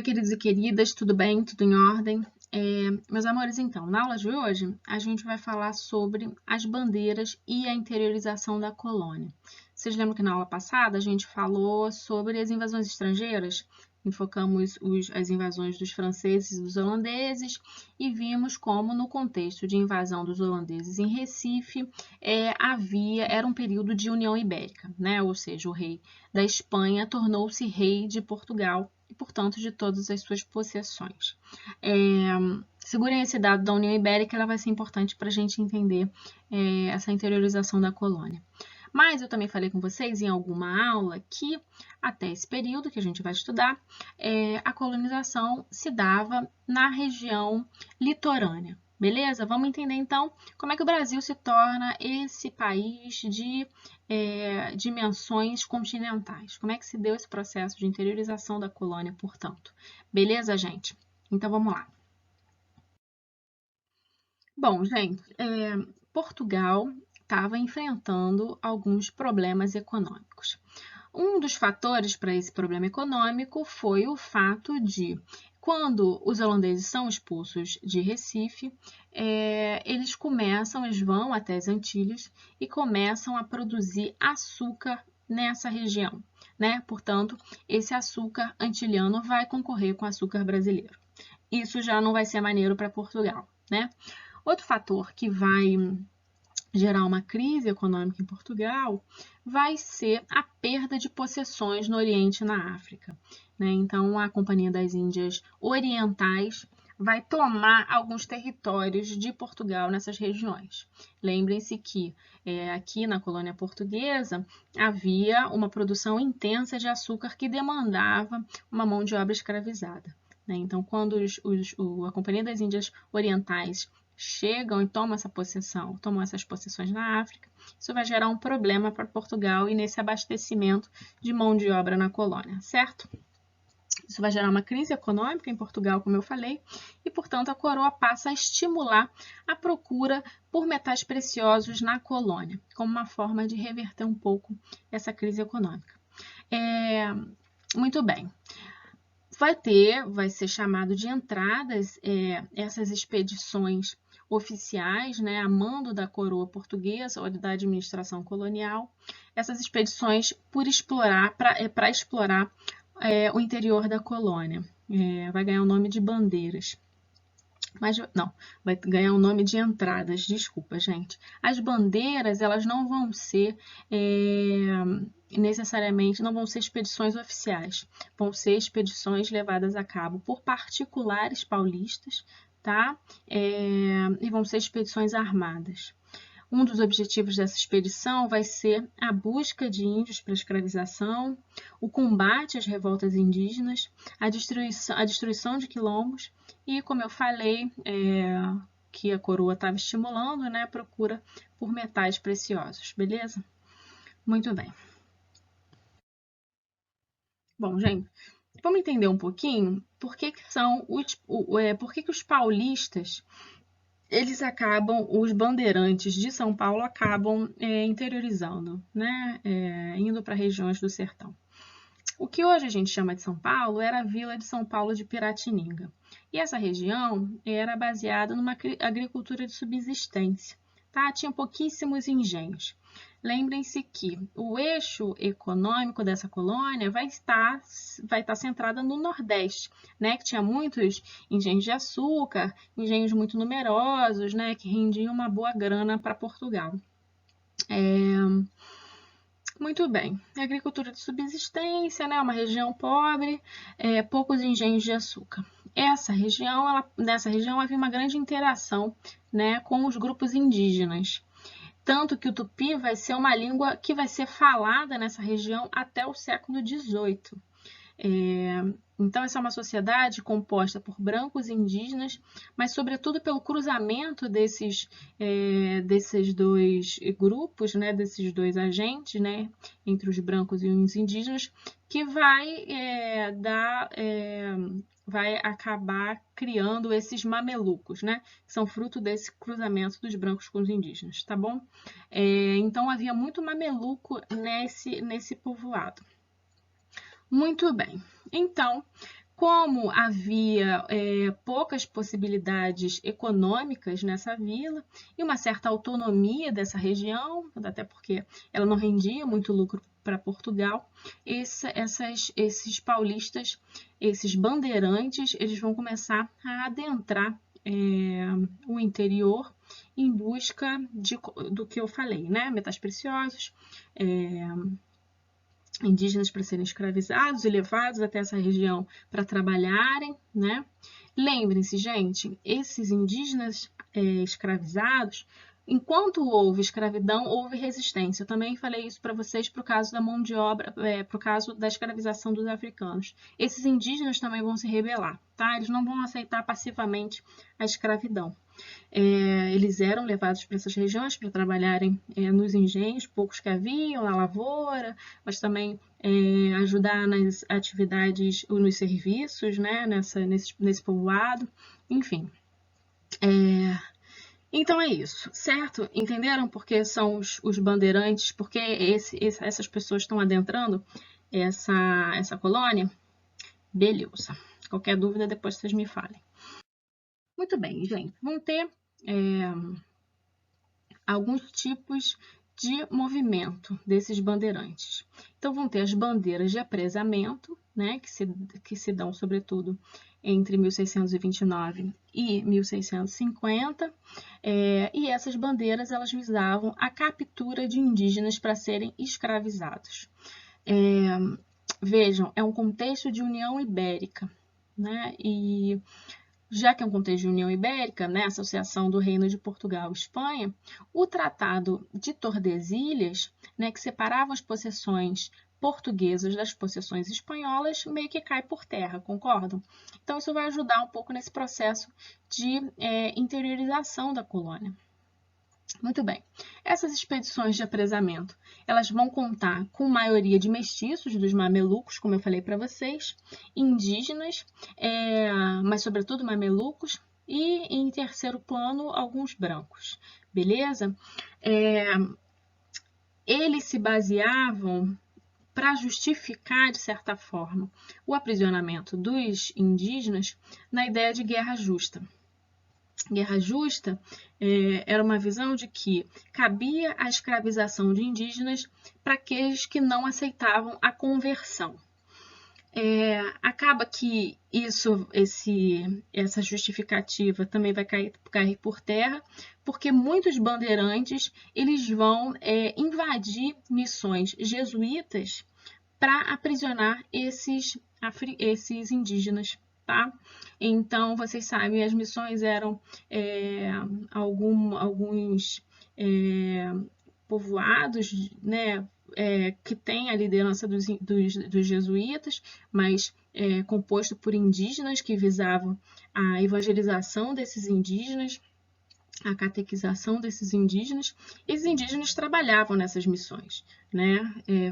Oi, queridos e queridas, tudo bem? Tudo em ordem? Meus amores, então, na aula de hoje, a gente vai falar sobre as bandeiras e a interiorização da colônia. Vocês lembram que na aula passada a gente falou sobre as invasões estrangeiras? Enfocamos as invasões dos franceses e dos holandeses e vimos como, no contexto de invasão dos holandeses em Recife, era um período de União Ibérica, né? Ou seja, o rei da Espanha tornou-se rei de Portugal e, portanto, de todas as suas possessões. Segurem esse dado da União Ibérica, ela vai ser importante para a gente entender essa interiorização da colônia. Mas eu também falei com vocês em alguma aula que, até esse período que a gente vai estudar, a colonização se dava na região litorânea. Beleza? Vamos entender, então, como é que o Brasil se torna esse país de dimensões continentais. Como é que se deu esse processo de interiorização da colônia, portanto. Beleza, gente? Então, vamos lá. Bom, gente, Portugal estava enfrentando alguns problemas econômicos. Um dos fatores para esse problema econômico foi o fato de, quando os holandeses são expulsos de Recife, eles vão até as Antilhas e começam a produzir açúcar nessa região, né? Portanto, esse açúcar antilhano vai concorrer com o açúcar brasileiro. Isso já não vai ser maneiro para Portugal, né? Outro fator que vai gerar uma crise econômica em Portugal vai ser a perda de possessões no Oriente e na África, né? Então, a Companhia das Índias Orientais vai tomar alguns territórios de Portugal nessas regiões. Lembrem-se que aqui na colônia portuguesa havia uma produção intensa de açúcar que demandava uma mão de obra escravizada, né? Então, quando a Companhia das Índias Orientais chegam e tomam essas possessões na África, isso vai gerar um problema para Portugal e nesse abastecimento de mão de obra na colônia, certo? Isso vai gerar uma crise econômica em Portugal, como eu falei, e, portanto, a coroa passa a estimular a procura por metais preciosos na colônia, como uma forma de reverter um pouco essa crise econômica. Muito bem. Vai ser chamado de entradas essas expedições oficiais, né, a mando da coroa portuguesa ou da administração colonial, essas expedições para explorar o interior da colônia. Vai ganhar o nome de bandeiras. Mas não, vai ganhar o nome de entradas, desculpa, gente. As bandeiras, elas não vão ser necessariamente, não vão ser expedições oficiais, vão ser expedições levadas a cabo por particulares paulistas, tá? E vão ser expedições armadas. Um dos objetivos dessa expedição vai ser a busca de índios para escravização, o combate às revoltas indígenas, a destruição de quilombos e, como eu falei, que a coroa estava estimulando, né, a procura por metais preciosos, beleza? Muito bem. Bom, gente, vamos entender um pouquinho por que os paulistas os bandeirantes de São Paulo acabam interiorizando, né, indo para regiões do sertão. O que hoje a gente chama de São Paulo era a vila de São Paulo de Piratininga. E essa região era baseada numa agricultura de subsistência, tá? Tinha pouquíssimos engenhos. Lembrem-se que o eixo econômico dessa colônia vai estar centrado no Nordeste, né? Que tinha muitos engenhos de açúcar, engenhos muito numerosos, né? Que rendiam uma boa grana para Portugal. Muito bem, agricultura de subsistência, né? Uma região pobre, poucos engenhos de açúcar. Nessa região havia uma grande interação, né, com os grupos indígenas. Tanto que o tupi vai ser uma língua que vai ser falada nessa região até o século XVIII. Então, essa é uma sociedade composta por brancos e indígenas, mas, sobretudo, pelo cruzamento desses dois grupos, né, desses dois agentes, né, entre os brancos e os indígenas, que vai acabar criando esses mamelucos, né, que são fruto desse cruzamento dos brancos com os indígenas, tá bom? Então, havia muito mameluco nesse povoado. Muito bem. Então, Como havia poucas possibilidades econômicas nessa vila e uma certa autonomia dessa região, até porque ela não rendia muito lucro para Portugal, esses paulistas, esses bandeirantes, eles vão começar a adentrar o interior em busca do que eu falei, né? Metais preciosos, indígenas para serem escravizados e levados até essa região para trabalharem, né? Lembrem-se, gente, esses indígenas escravizados, enquanto houve escravidão, houve resistência. Eu também falei isso para vocês para o caso da mão de obra, para o caso da escravização dos africanos. Esses indígenas também vão se rebelar, tá? Eles não vão aceitar passivamente a escravidão. Eles eram levados para essas regiões para trabalharem nos engenhos, poucos que haviam, na lavoura, mas também ajudar nas atividades, nos serviços, né, nesse povoado, enfim. Então é isso, certo? Entenderam por que são os bandeirantes, por que essas pessoas estão adentrando essa colônia? Beleza. Qualquer dúvida, depois vocês me falem. Muito bem, gente. Vão ter alguns tipos de movimento desses bandeirantes. Então, vão ter as bandeiras de apresamento, né, que se dão, sobretudo, entre 1629 e 1650, e essas bandeiras elas visavam a captura de indígenas para serem escravizados. Vejam, é um contexto de União Ibérica, né, e já que é um contexto de União Ibérica, né, associação do Reino de Portugal e Espanha, o Tratado de Tordesilhas, né, que separava as possessões portuguesas das possessões espanholas, meio que cai por terra, concordam? Então, isso vai ajudar um pouco nesse processo de interiorização da colônia. Muito bem. Essas expedições de apresamento, elas vão contar com maioria de mestiços dos mamelucos, como eu falei para vocês, indígenas, mas sobretudo mamelucos, e em terceiro plano, alguns brancos, beleza? Eles se baseavam para justificar, de certa forma, o aprisionamento dos indígenas na ideia de guerra justa. Guerra justa era uma visão de que cabia a escravização de indígenas para aqueles que não aceitavam a conversão. Acaba que essa justificativa também vai cair por terra, porque muitos bandeirantes eles vão invadir missões jesuítas para aprisionar esses indígenas. Tá? Então, vocês sabem, as missões eram alguns povoados, né, que têm a liderança dos jesuítas, mas composto por indígenas que visavam a evangelização desses indígenas, a catequização desses indígenas. Esses indígenas trabalhavam nessas missões, né?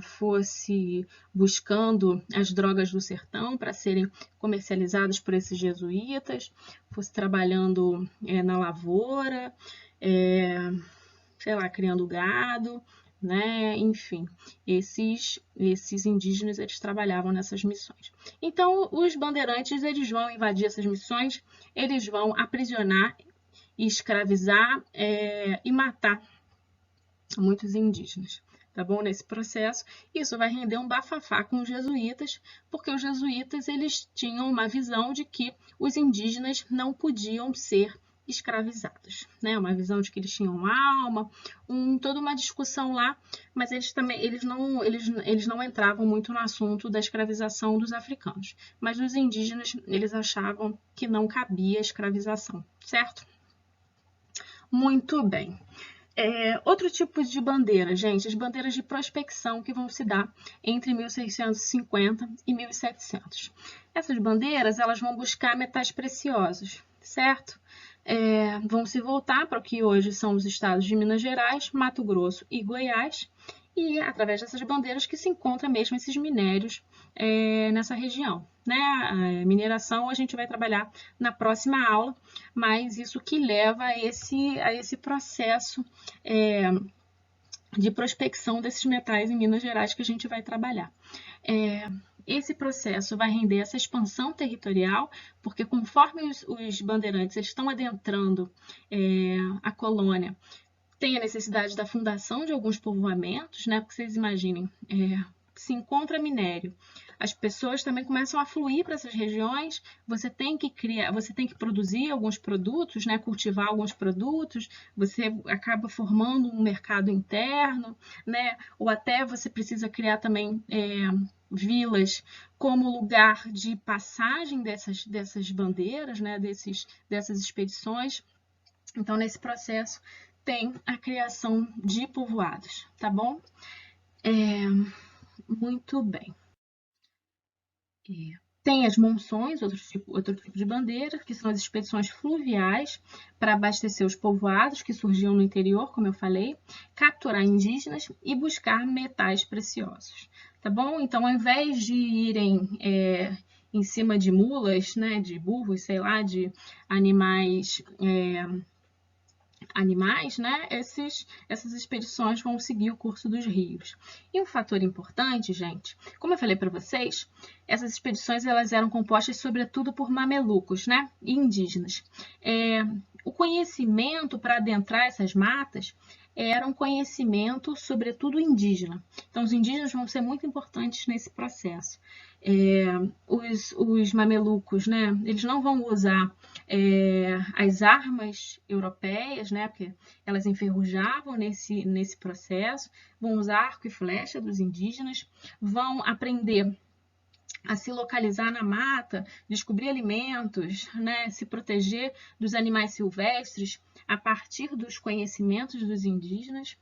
Fosse buscando as drogas do sertão para serem comercializadas por esses jesuítas, fosse trabalhando na lavoura, sei lá, criando gado, né? Enfim, esses indígenas eles trabalhavam nessas missões. Então, os bandeirantes eles vão invadir essas missões, eles vão aprisionar, escravizar e matar muitos indígenas, tá bom? Nesse processo, isso vai render um bafafá com os jesuítas, porque os jesuítas eles tinham uma visão de que os indígenas não podiam ser escravizados, né? Uma visão de que eles tinham alma, toda uma discussão lá, mas eles não entravam muito no assunto da escravização dos africanos, mas os indígenas eles achavam que não cabia a escravização, certo? Muito bem. Outro tipo de bandeira, gente, as bandeiras de prospecção que vão se dar entre 1650 e 1700. Essas bandeiras, elas vão buscar metais preciosos, certo? Vão se voltar para o que hoje são os estados de Minas Gerais, Mato Grosso e Goiás, e através dessas bandeiras que se encontram mesmo esses minérios nessa região. Né? A mineração a gente vai trabalhar na próxima aula, mas isso que leva a esse processo de prospecção desses metais em Minas Gerais que a gente vai trabalhar. esse processo vai render essa expansão territorial, porque conforme os bandeirantes eles estão adentrando a colônia, tem a necessidade da fundação de alguns povoamentos, né? Porque vocês imaginem, se encontra minério, as pessoas também começam a fluir para essas regiões, você tem que produzir alguns produtos, né? Cultivar alguns produtos, você acaba formando um mercado interno, né? Ou até você precisa criar também vilas como lugar de passagem dessas bandeiras, né? Dessas expedições. Então, nesse processo, tem a criação de povoados, tá bom? Muito bem. Tem as monções, outro tipo de bandeira, que são as expedições fluviais para abastecer os povoados que surgiam no interior, como eu falei, capturar indígenas e buscar metais preciosos, tá bom? Então, ao invés de irem em cima de mulas, né, de burros, sei lá, de animais né, essas expedições vão seguir o curso dos rios. E um fator importante, gente, como eu falei para vocês, essas expedições elas eram compostas sobretudo por mamelucos, né, e indígenas. O conhecimento para adentrar essas matas era um conhecimento sobretudo indígena. Então, os indígenas vão ser muito importantes nesse processo. Os mamelucos, né, eles não vão usar as armas europeias, né, porque elas enferrujavam nesse processo, vão usar arco e flecha dos indígenas, vão aprender a se localizar na mata, descobrir alimentos, né, se proteger dos animais silvestres a partir dos conhecimentos dos indígenas.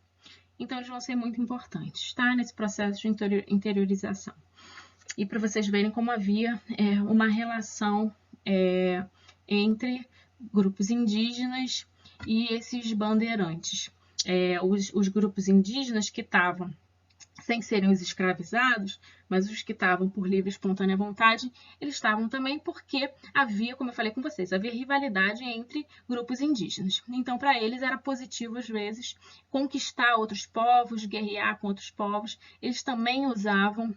Então, eles vão ser muito importantes, tá, nesse processo de interiorização. E para vocês verem como havia uma relação entre grupos indígenas e esses bandeirantes. Os grupos indígenas que estavam sem serem os escravizados, mas os que estavam por livre e espontânea vontade, eles estavam também porque havia, como eu falei com vocês, havia rivalidade entre grupos indígenas. Então, para eles era positivo, às vezes, conquistar outros povos, guerrear com outros povos. Eles também usavam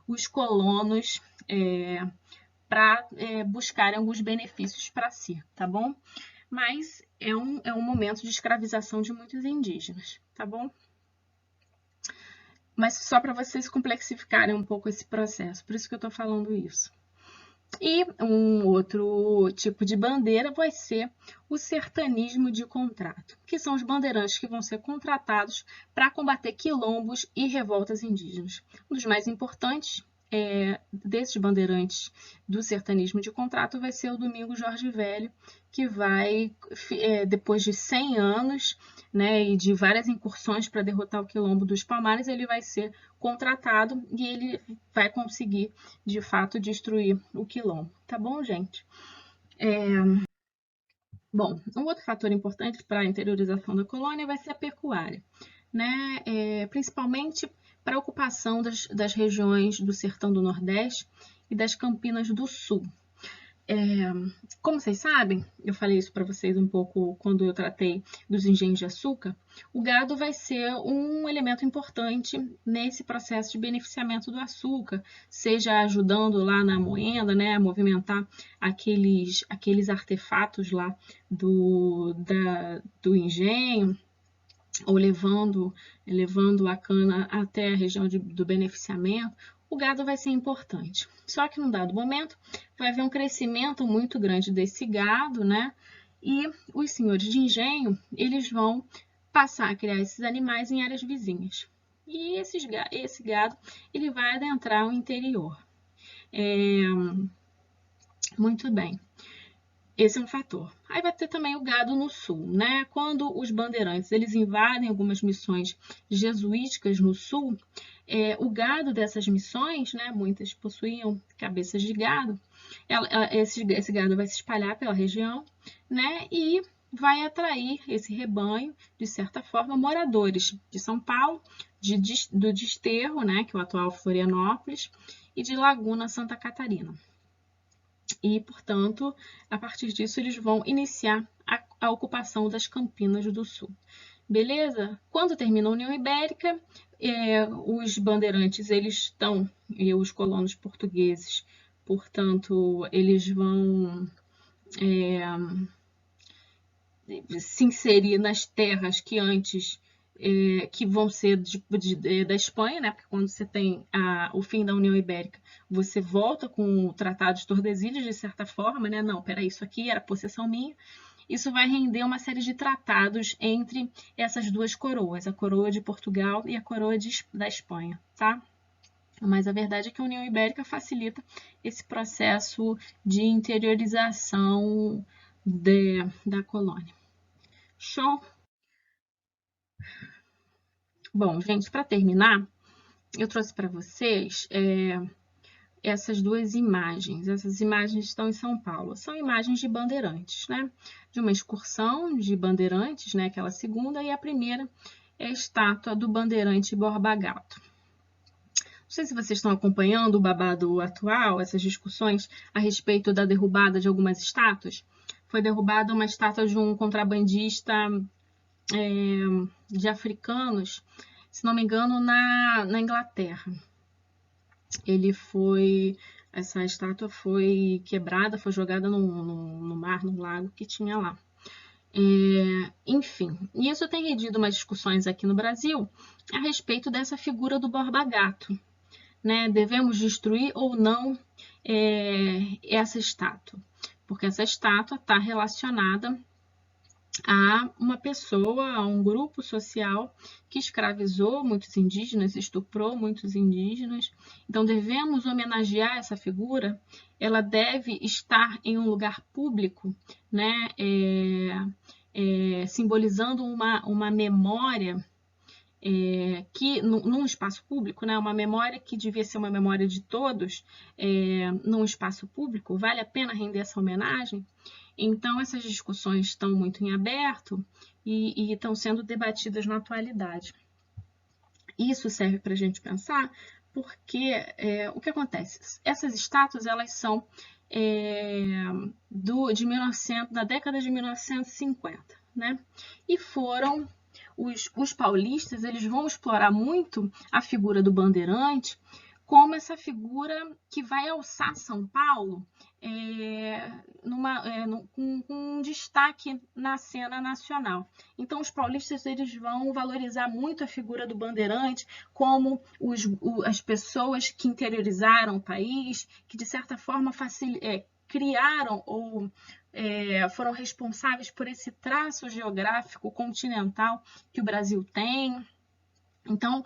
os colonos para buscarem alguns benefícios para si, tá bom? Mas é um momento de escravização de muitos indígenas, tá bom? Mas só para vocês complexificarem um pouco esse processo, por isso que eu estou falando isso. E um outro tipo de bandeira vai ser o sertanismo de contrato, que são os bandeirantes que vão ser contratados para combater quilombos e revoltas indígenas. Um dos mais importantes desses bandeirantes do sertanismo de contrato vai ser o Domingos Jorge Velho, que vai, depois de 100 anos, né, e de várias incursões para derrotar o quilombo dos Palmares, ele vai ser contratado e ele vai conseguir, de fato, destruir o quilombo. Tá bom, gente? Bom, um outro fator importante para a interiorização da colônia vai ser a pecuária, né? Principalmente para a ocupação das regiões do Sertão do Nordeste e das Campinas do Sul. Como vocês sabem, eu falei isso para vocês um pouco quando eu tratei dos engenhos de açúcar, o gado vai ser um elemento importante nesse processo de beneficiamento do açúcar, seja ajudando lá na moenda, né, a movimentar aqueles artefatos lá do engenho, ou levando a cana até a região do beneficiamento, o gado vai ser importante. Só que num dado momento vai haver um crescimento muito grande desse gado, né? E os senhores de engenho, eles vão passar a criar esses animais em áreas vizinhas. E esse gado, ele vai adentrar o interior. Muito bem. Esse é um fator. Aí vai ter também o gado no sul, né? Quando os bandeirantes eles invadem algumas missões jesuíticas no sul, o gado dessas missões, né? Muitas possuíam cabeças de gado. Esse gado vai se espalhar pela região, né? E vai atrair esse rebanho, de certa forma, moradores de São Paulo, do Desterro, né? Que é o atual Florianópolis, e de Laguna, Santa Catarina. E, portanto, a partir disso, eles vão iniciar a ocupação das Campinas do Sul. Beleza? Quando termina a União Ibérica, Os bandeirantes, eles estão, e os colonos portugueses, portanto, eles vão se inserir nas terras que antes, que vão ser da Espanha, né? Porque quando você tem o fim da União Ibérica, você volta com o Tratado de Tordesilhas, de certa forma, né? Não, peraí, isso aqui era possessão minha. Isso vai render uma série de tratados entre essas duas coroas, a coroa de Portugal e a coroa da Espanha, tá? Mas a verdade é que a União Ibérica facilita esse processo de interiorização da colônia. Show? Bom, gente, para terminar, eu trouxe para vocês essas duas imagens. Essas imagens estão em São Paulo. São imagens de bandeirantes, né? De uma excursão de bandeirantes, né? Aquela segunda, e a primeira é a estátua do bandeirante Borba Gato. Não sei se vocês estão acompanhando o babado atual, essas discussões a respeito da derrubada de algumas estátuas. Foi derrubada uma estátua de um contrabandista de africanos, se não me engano, na Inglaterra. Essa estátua foi quebrada, foi jogada no mar, no lago que tinha lá. Enfim, isso tem rendido umas discussões aqui no Brasil a respeito dessa figura do Borba Gato, né? Devemos destruir ou não essa estátua? Porque essa estátua está relacionada a uma pessoa, a um grupo social que escravizou muitos indígenas, estuprou muitos indígenas. Então, devemos homenagear essa figura. Ela deve estar em um lugar público, né? Simbolizando uma memória que num espaço público, né, uma memória que devia ser uma memória de todos, num espaço público, vale a pena render essa homenagem? Então, essas discussões estão muito em aberto e estão sendo debatidas na atualidade. Isso serve para a gente pensar, porque o que acontece? Essas estátuas, elas são da década de 1950, né? E foram os paulistas, eles vão explorar muito a figura do bandeirante como essa figura que vai alçar São Paulo com um destaque na cena nacional. Então, os paulistas, eles vão valorizar muito a figura do bandeirante como as pessoas que interiorizaram o país, que de certa forma criaram ou foram responsáveis por esse traço geográfico continental que o Brasil tem. Então,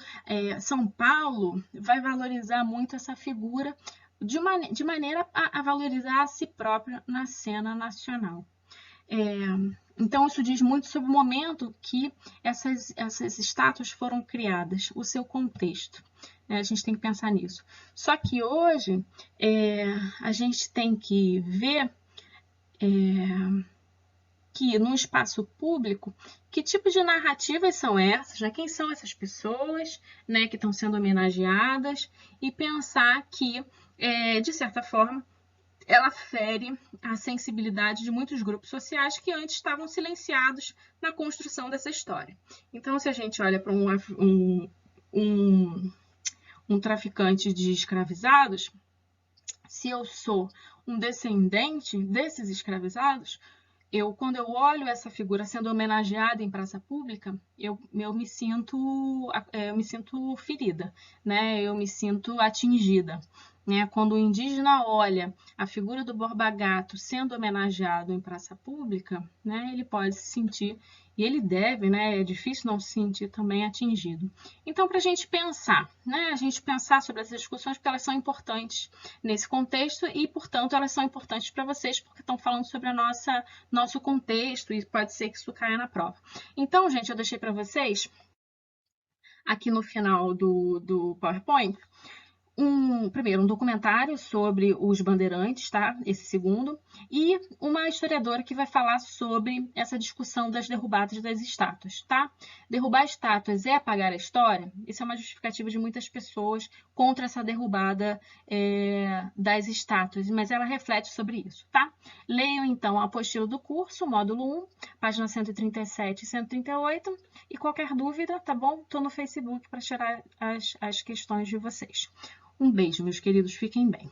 São Paulo vai valorizar muito essa figura de maneira a valorizar a si própria na cena nacional. Então, isso diz muito sobre o momento que essas estátuas foram criadas, o seu contexto. A gente tem que pensar nisso. Só que hoje, a gente tem que ver que no espaço público, que tipo de narrativas são essas, né? Quem são essas pessoas, né, que estão sendo homenageadas, e pensar que, de certa forma, ela fere a sensibilidade de muitos grupos sociais que antes estavam silenciados na construção dessa história. Então, se a gente olha para um traficante de escravizados, se eu sou um descendente desses escravizados, quando eu olho essa figura sendo homenageada em praça pública, eu me sinto ferida, né? Eu me sinto atingida. Né? Quando o indígena olha a figura do Borba Gato sendo homenageado em praça pública, né? Ele pode se sentir, e ele deve, né? É difícil não se sentir também atingido. Então, para a gente pensar, né? A gente pensar sobre essas discussões, porque elas são importantes nesse contexto e, portanto, elas são importantes para vocês, porque estão falando sobre nosso contexto e pode ser que isso caia na prova. Então, gente, eu deixei para vocês, aqui no final do PowerPoint, primeiro, um documentário sobre os bandeirantes, tá? Esse segundo, e uma historiadora que vai falar sobre essa discussão das derrubadas das estátuas, tá? Derrubar estátuas é apagar a história? Isso é uma justificativa de muitas pessoas contra essa derrubada das estátuas, mas ela reflete sobre isso, tá? Leiam, então, a apostila do curso, módulo 1, página 137 e 138, e qualquer dúvida, tá bom? Estou no Facebook para tirar as questões de vocês. Um beijo, meus queridos. Fiquem bem.